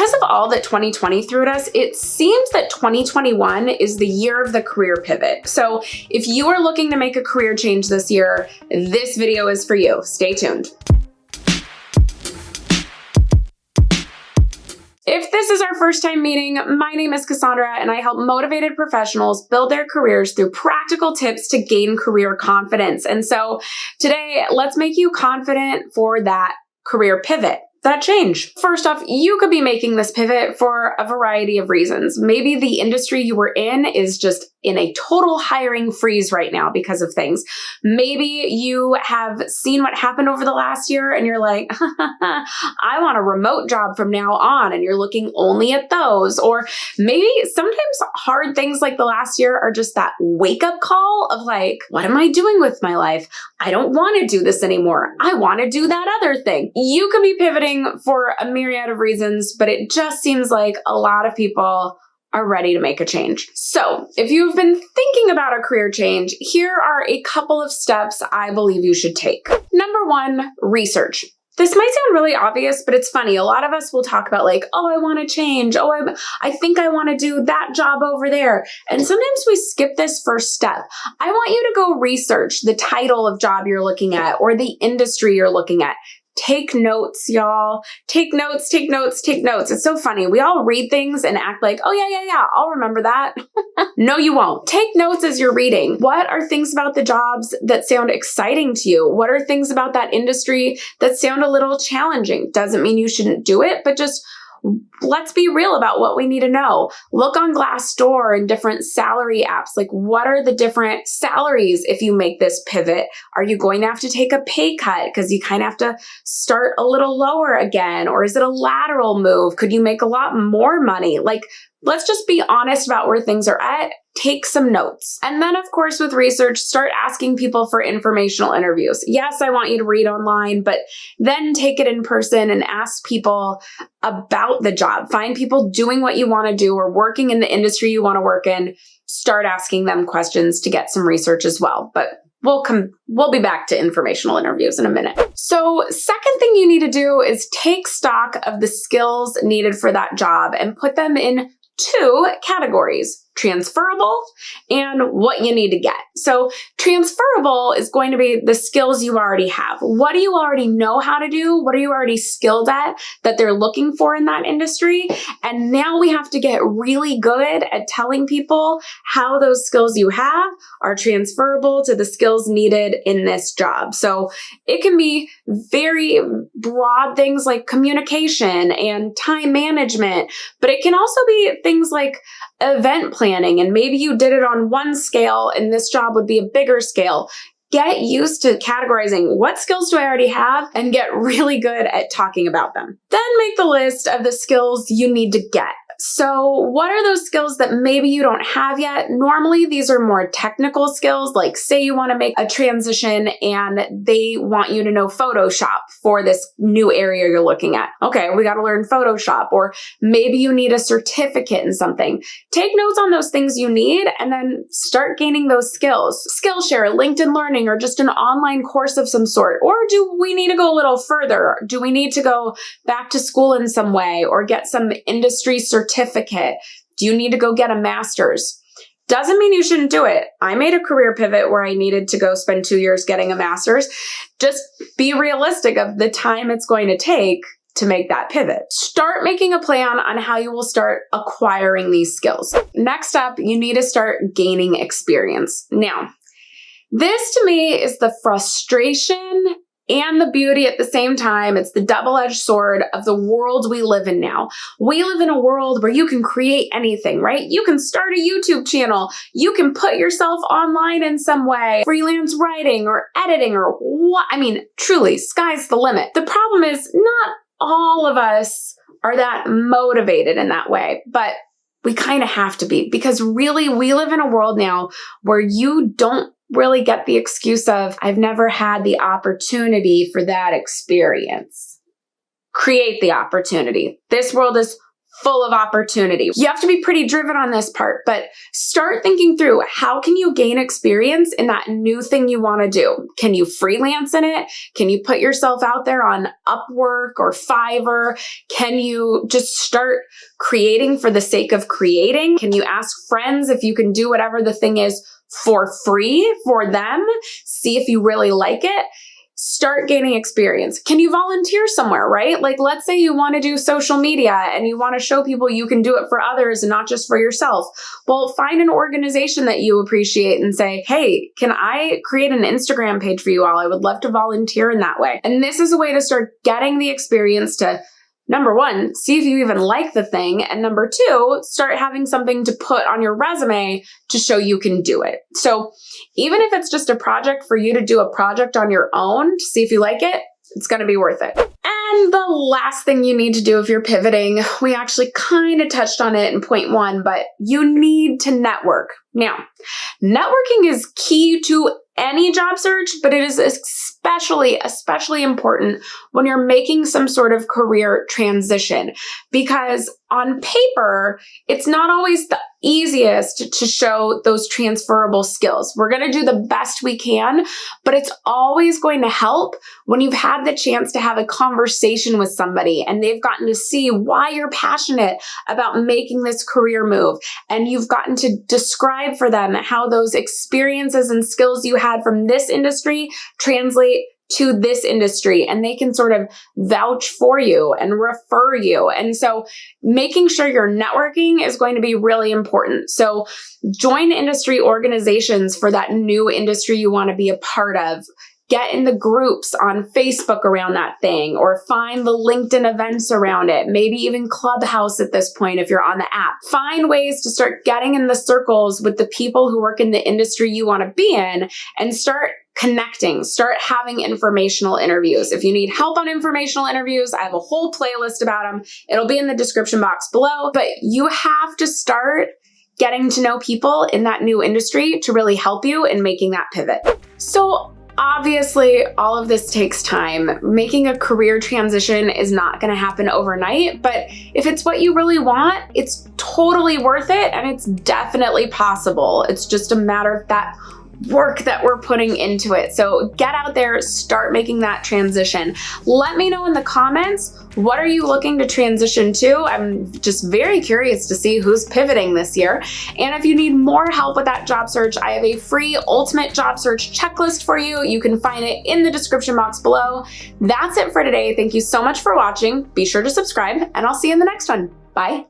Because of all that 2020 threw at us, it seems that 2021 is the year of the career pivot. So if you are looking to make a career change this year, this video is for you. Stay tuned. If this is our first time meeting, my name is Cassandra and I help motivated professionals build their careers through practical tips to gain career confidence. And so today, let's make you confident for that career pivot. That change. First off, you could be making this pivot for a variety of reasons. Maybe the industry you were in is just in a total hiring freeze right now because of things. Maybe you have seen what happened over the last year and you're like, I want a remote job from now on, and you're looking only at those. Or maybe sometimes hard things like the last year are just that wake-up call of like, what am I doing with my life? I don't want to do this anymore. I want to do that other thing. You could be pivoting for a myriad of reasons, but it just seems like a lot of people are ready to make a change. So if you've been thinking about a career change, here are a couple of steps I believe you should take. Number one, research. This might sound really obvious, but it's funny. A lot of us will talk about like, oh, I want to change. Oh, I think I want to do that job over there. And sometimes we skip this first step. I want you to go research the title of job you're looking at or the industry you're looking at. Take notes, y'all. Take notes, take notes, take notes. It's so funny. We all read things and act like, oh yeah, I'll remember that. No, you won't. Take notes as you're reading. What are things about the jobs that sound exciting to you? What are things about that industry that sound a little challenging? Doesn't mean you shouldn't do it, but just let's be real about what we need to know. Look on Glassdoor and different salary apps. Like, what are the different salaries if you make this pivot? Are you going to have to take a pay cut because you kind of have to start a little lower again? Or is it a lateral move? Could you make a lot more money? Like, let's just be honest about where things are at. Take some notes. And then, of course, with research, start asking people for informational interviews. Yes, I want you to read online, but then take it in person and ask people about the job. Find people doing what you want to do or working in the industry you want to work in. Start asking them questions to get some research as well. But we'll be back to informational interviews in a minute. So second thing you need to do is take stock of the skills needed for that job and put them in two categories: transferable and what you need to get. So transferable is going to be the skills you already have. What do you already know how to do? What are you already skilled at that they're looking for in that industry? And now we have to get really good at telling people how those skills you have are transferable to the skills needed in this job. So it can be very broad things like communication and time management, but it can also be things like event planning, and maybe you did it on one scale and this job would be a bigger scale. Get used to categorizing what skills do I already have and get really good at talking about them. Then make the list of the skills you need to get. So what are those skills that maybe you don't have yet? Normally, these are more technical skills, like say you want to make a transition and they want you to know Photoshop for this new area you're looking at. Okay, we got to learn Photoshop. Or maybe you need a certificate in something. Take notes on those things you need and then start gaining those skills. Skillshare, LinkedIn Learning, or just an online course of some sort. Or do we need to go a little further? Do we need to go back to school in some way or get some industry certificate? Do you need to go get a master's? Doesn't mean you shouldn't do it. I made a career pivot where I needed to go spend 2 years getting a master's. Just be realistic of the time it's going to take to make that pivot. Start making a plan on how you will start acquiring these skills. Next up, you need to start gaining experience. Now, this to me is the frustration and the beauty at the same time. It's the double-edged sword of the world we live in now. We live in a world where you can create anything, right? You can start a YouTube channel. You can put yourself online in some way, freelance writing or editing or what. I mean, truly, sky's the limit. The problem is not all of us are that motivated in that way, but we kind of have to be, because really we live in a world now where you don't really get the excuse of, I've never had the opportunity for that experience. Create the opportunity. This world is full of opportunity. You have to be pretty driven on this part, but start thinking through, how can you gain experience in that new thing you want to do? Can you freelance in it? Can you put yourself out there on Upwork or Fiverr? Can you just start creating for the sake of creating? Can you ask friends if you can do whatever the thing is for free for them? See if you really like it. Start gaining experience. Can you volunteer somewhere, right? Like, let's say you want to do social media and you want to show people you can do it for others and not just for yourself. Well, find an organization that you appreciate and say, hey, can I create an Instagram page for you all? I would love to volunteer in that way. And this is a way to start getting the experience to, number one, see if you even like the thing. And number two, start having something to put on your resume to show you can do it. So even if it's just a project for you to do a project on your own to see if you like it, it's going to be worth it. And the last thing you need to do if you're pivoting, we actually kind of touched on it in point one, but you need to network. Now, networking is key to any job search, but it is especially important when you're making some sort of career transition, because on paper, it's not always the easiest to show those transferable skills. We're going to do the best we can, but it's always going to help when you've had the chance to have a conversation with somebody and they've gotten to see why you're passionate about making this career move. And you've gotten to describe for them how those experiences and skills you had from this industry translate to this industry, and they can sort of vouch for you and refer you. And so making sure you're networking is going to be really important. So join industry organizations for that new industry you want to be a part of. Get in the groups on Facebook around that thing, or find the LinkedIn events around it, maybe even Clubhouse at this point if you're on the app. Find ways to start getting in the circles with the people who work in the industry you want to be in, and start connecting, start having informational interviews. If you need help on informational interviews, I have a whole playlist about them. It'll be in the description box below, but you have to start getting to know people in that new industry to really help you in making that pivot. So obviously, all of this takes time. Making a career transition is not going to happen overnight, but if it's what you really want, it's totally worth it, and it's definitely possible. It's just a matter of that work that we're putting into it. So get out there, start making that transition. Let me know in the comments, what are you looking to transition to? I'm just very curious to see who's pivoting this year. And if you need more help with that job search, I have a free ultimate job search checklist for you. You can find it in the description box below. That's it for today. Thank you so much for watching. Be sure to subscribe, and I'll see you in the next one. Bye.